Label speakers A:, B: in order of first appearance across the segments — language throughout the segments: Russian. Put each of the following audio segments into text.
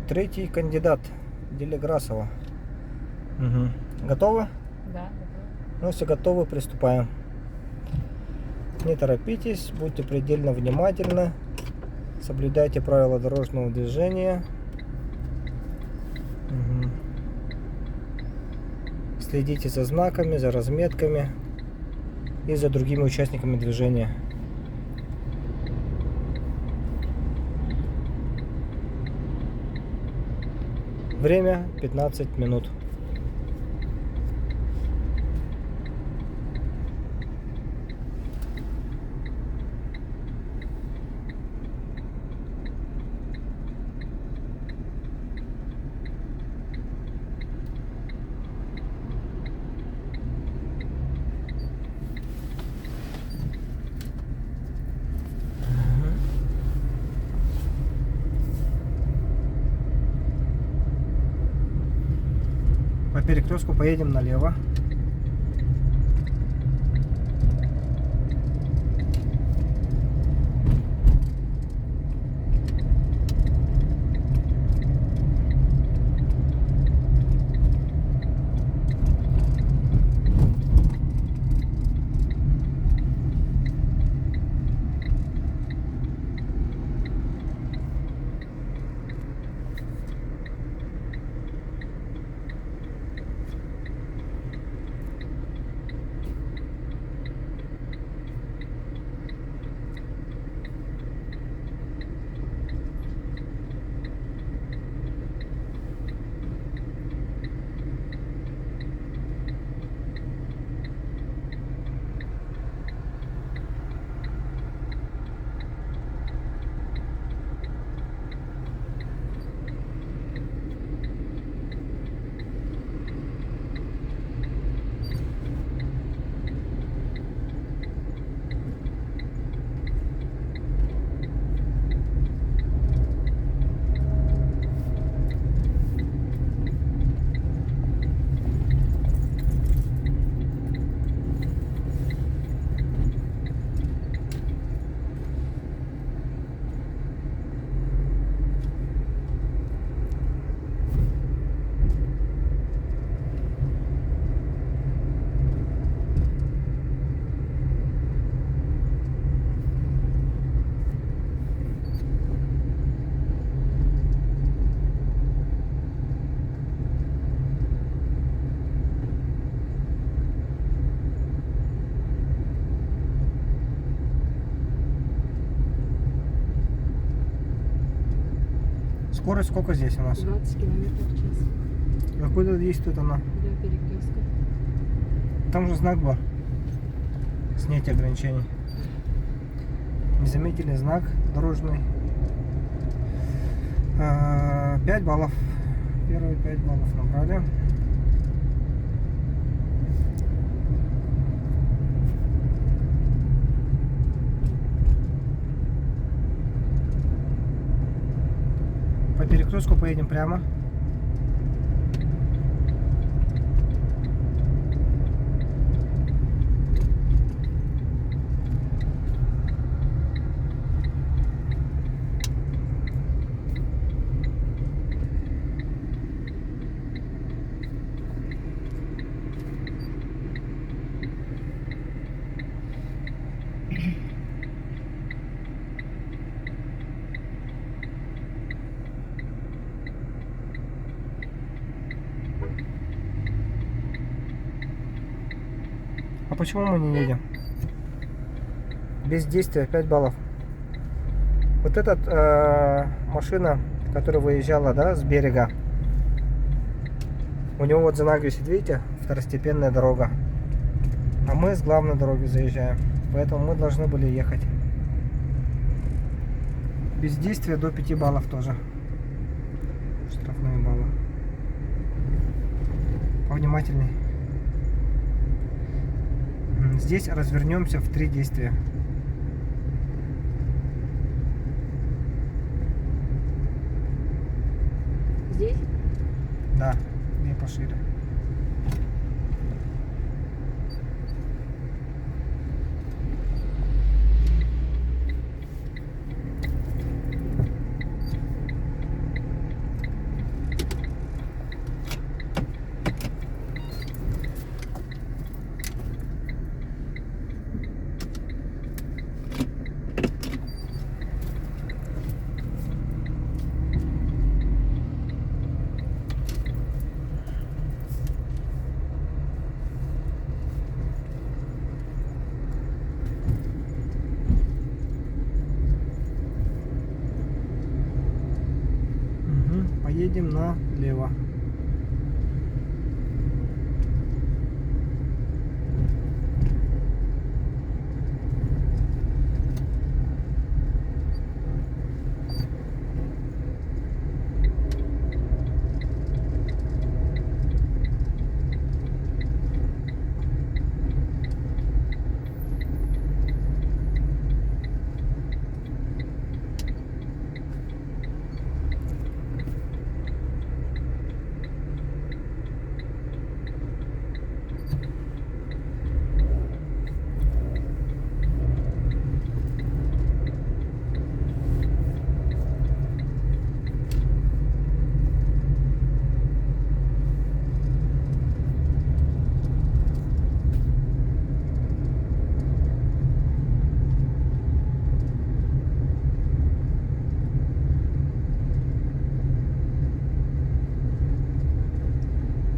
A: третий кандидат Делеграсова. Угу. Готовы?
B: Да.
A: Ну, если готовы, приступаем. Не торопитесь, будьте предельно внимательны, соблюдайте правила дорожного движения. Угу. Следите за знаками, за разметками и за другими участниками движения. Время 15 минут. По перекрестку поедем налево. Скорость сколько здесь у нас?
B: 20 километров в час.
A: А куда действует она?
B: До перекрестка.
A: Там же знак был. Снятие ограничений. Не заметили знак дорожный. 5 баллов. Первые 5 баллов набрали. По перекрестку поедем прямо. А почему мы не едем? Без действия 5 баллов. Вот эта машина, которая выезжала, да, с берега, у него вот знак висит, видите, второстепенная дорога. А мы с главной дороги заезжаем. Поэтому мы должны были ехать. Без действия до 5 баллов тоже. Штрафные баллы. Повнимательней. Здесь развернемся в 3 действия.
B: Здесь?
A: Да, и пошире. едем налево.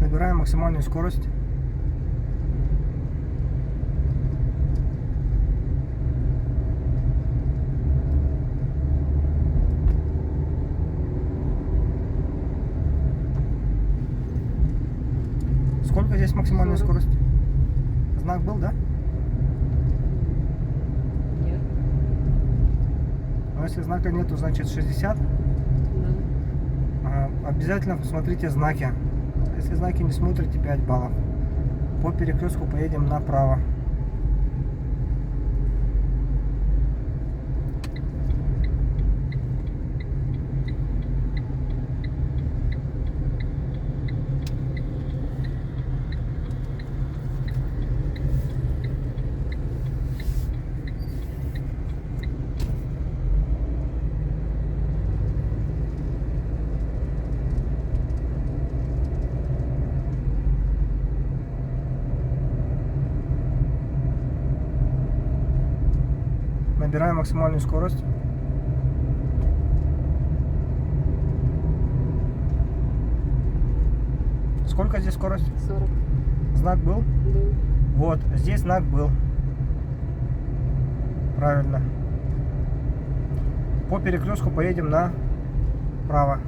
A: Набираем максимальную скорость. Сколько здесь максимальная
B: 40.
A: скорость? Знак был, да?
B: Нет.
A: Но если знака нету, значит 60.
B: Да.
A: Обязательно посмотрите знаки. Если знаки не смотрите, 5 баллов. По перекрестку поедем направо. Набираем максимальную скорость. Сколько здесь скорость?
B: 40.
A: Знак был?
B: Был.
A: Вот, здесь знак был. Правильно. По перекрестку поедем направо.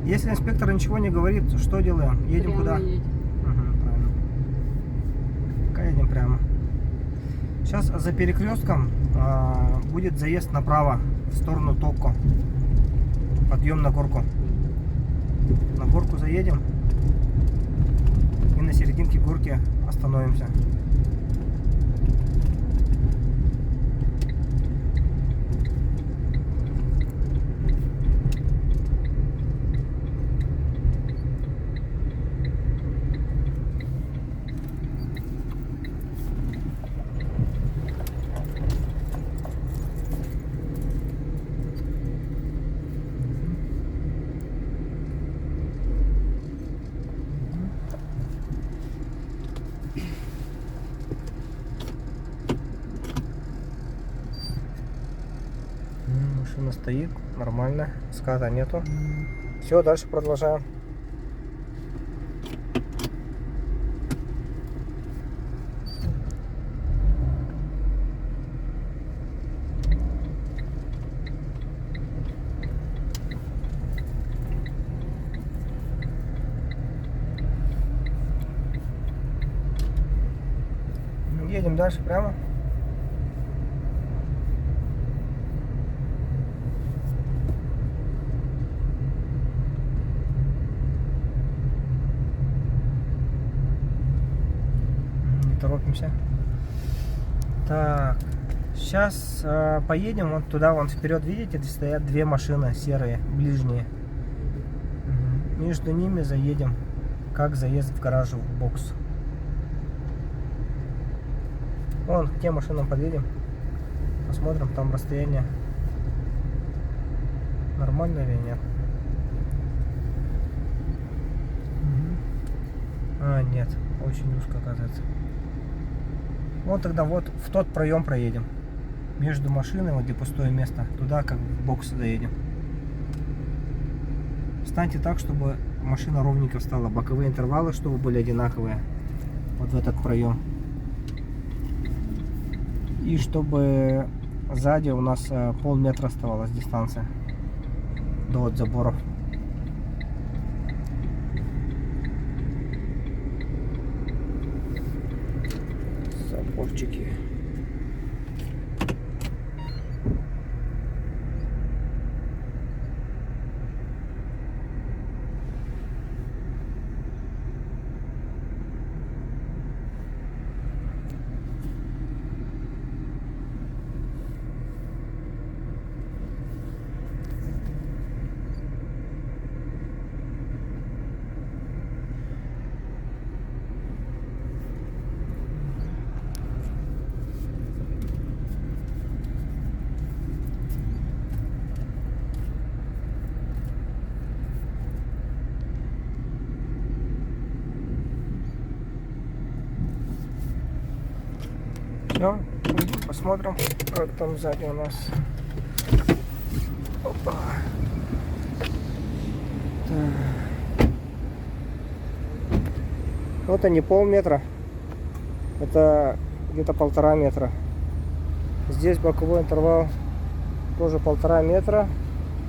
A: Если инспектор ничего не говорит, что делаем? Едем
B: Прямо
A: куда?
B: едь.
A: Правильно. Пока едем прямо. Сейчас за перекрестком будет заезд направо, в сторону Токко. Подъем на горку. На горку заедем и на серединке горки остановимся. Машина стоит, нормально, ската нету. Все, дальше продолжаем. Едем дальше прямо. Не торопимся. Так, сейчас поедем вот туда, вон вперед, видите, где стоят две машины серые, ближние. Между ними заедем, как заезд в гараж, в бокс. Вон, к тем машинам подъедем. Посмотрим, там расстояние нормально или нет. А, нет, очень узко оказывается. Вот тогда вот в тот проем проедем. Между машиной, вот где пустое место, туда как в бокс заедем. Встаньте так, чтобы машина ровненько встала. Боковые интервалы, чтобы были одинаковые. Вот в этот проем. И чтобы сзади у нас полметра оставалась дистанция до вот заборов. Заборчики. Все, посмотрим, как там сзади у нас. Опа. Так. Вот они полметра. Это где-то 1,5 метра. Здесь боковой интервал тоже 1,5 метра.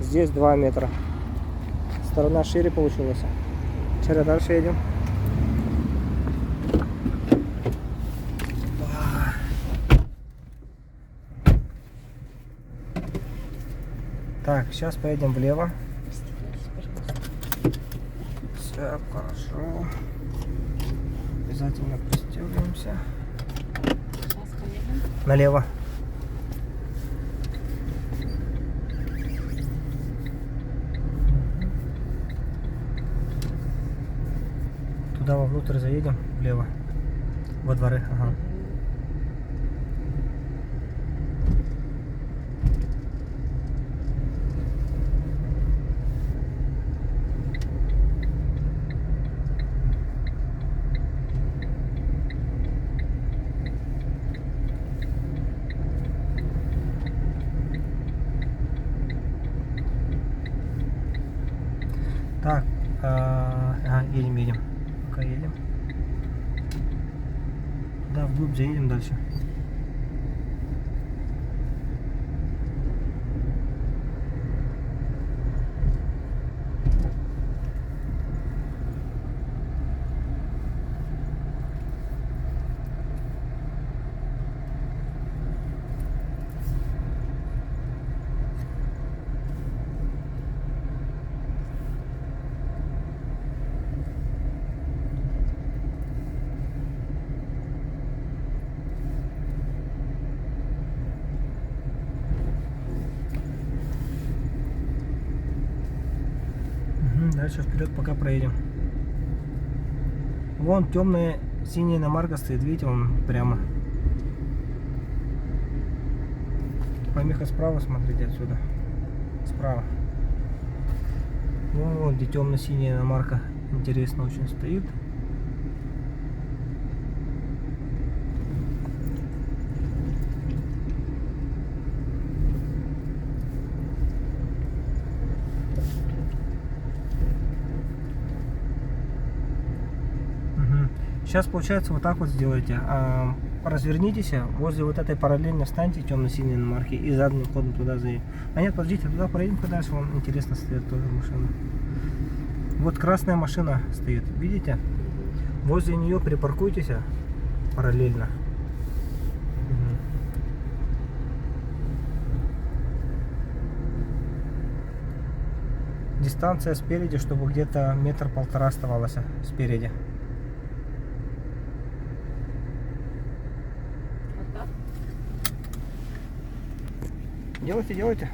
A: Здесь 2 метра. Сторона шире получилась. Сейчас дальше едем. Так, сейчас поедем влево. Все хорошо. Обязательно пристегиваемся.
B: Сейчас поедем.
A: Налево. Туда вовнутрь заедем, влево. Во дворы, ага. Так, едем. Пока едем. Да, вглубь заедем дальше. Дальше вперед пока проедем. Вон темная синяя иномарка стоит, видите, он прямо. Помеха справа, смотрите отсюда. Справа. Вон где темно-синяя иномарка. Интересно очень стоит. Сейчас получается вот так вот сделайте. Развернитесь, возле вот этой параллельно встаньте, темно-синей иномарки, и задним ходом туда заедем. А нет, подождите, туда проедем подальше, вон интересно стоит тоже машина. Вот красная машина стоит, видите? Возле нее припаркуйтесь параллельно. дистанция спереди, чтобы где-то метр-полтора оставалось спереди.
B: Вот так.
A: Делайте, делайте.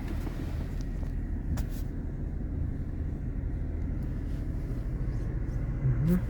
A: Мгм.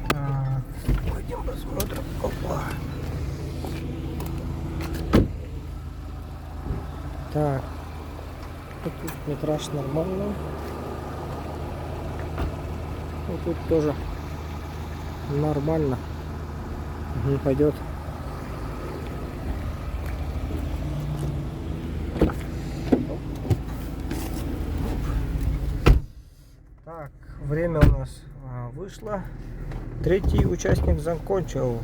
A: Так, пойдем посмотрим. Опа. Так, вот тут метраж нормально. Вот тут тоже нормально. Не пойдет. Так, время у нас вышло. Третий участник закончил.